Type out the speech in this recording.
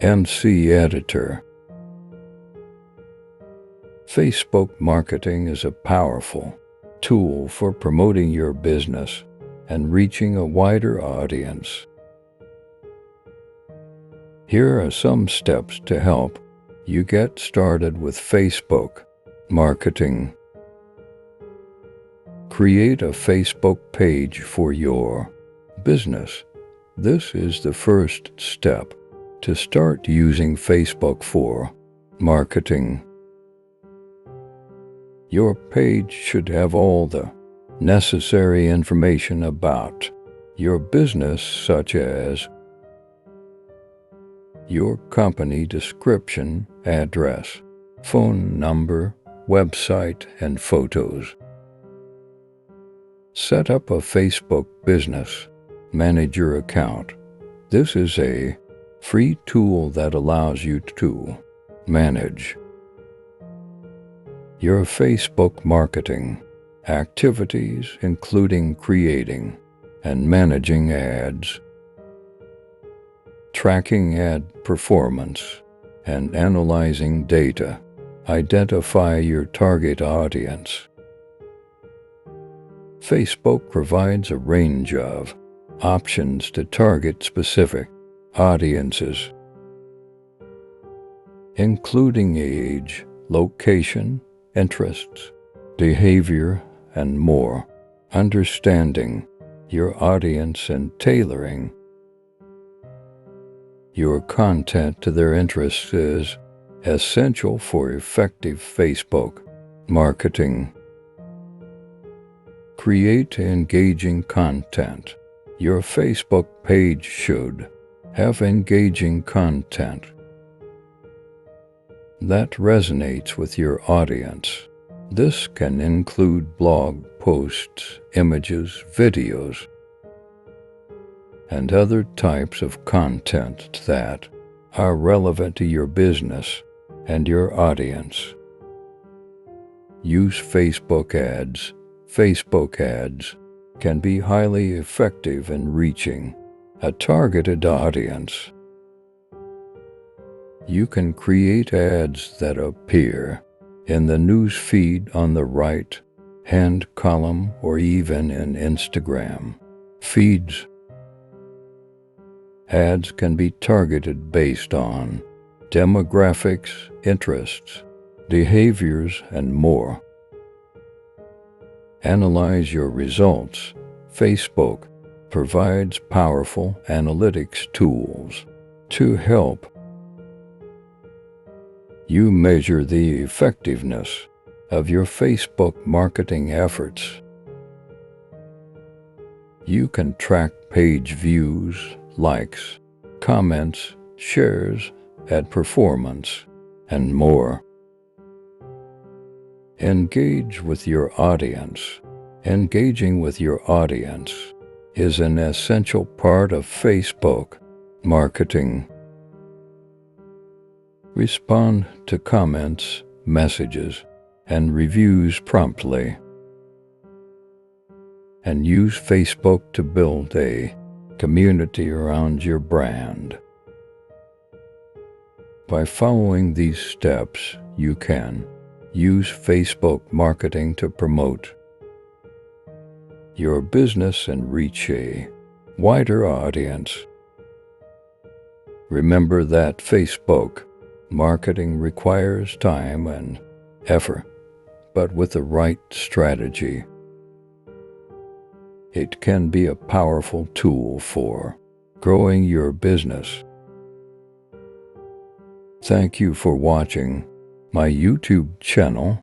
MC Editor. Facebook marketing is a powerful tool for promoting your business and reaching a wider audience. Here are some steps to help you get started with Facebook marketing. Create a Facebook page for your business. This is the first step to start using Facebook for marketing. Your page should have all the necessary information about your business, such as your company description, address, phone number, website, and photos. Set up a Facebook Business Manager account. This is a free tool that allows you to manage your Facebook marketing activities, including creating and managing ads, tracking ad performance, and analyzing data. Identify your target audience. Facebook provides a range of options to target specific audiences, including age, location, interests, behavior, and more. Understanding your audience and tailoring your content to their interests is essential for effective Facebook marketing. Create engaging content. Your Facebook page should have engaging content that resonates with your audience. This can include blog posts, images, videos, and other types of content that are relevant to your business and your audience. Use Facebook ads. Facebook ads can be highly effective in reaching a targeted audience. You can create ads that appear in the news feed on the right-hand column or even in Instagram feeds. Ads can be targeted based on demographics, interests, behaviors, and more. Analyze your results. Facebook provides powerful analytics tools to help you measure the effectiveness of your Facebook marketing efforts. You can track page views, likes, comments, shares, ad performance, and more. Engage with your audience. Engaging with your audience is an essential part of Facebook marketing. Respond to comments, messages, and reviews promptly. And use Facebook to build a community around your brand. By following these steps, you can use Facebook marketing to promote your business and reach a wider audience. Remember that Facebook marketing requires time and effort, but with the right strategy, it can be a powerful tool for growing your business. Thank you for watching my YouTube channel.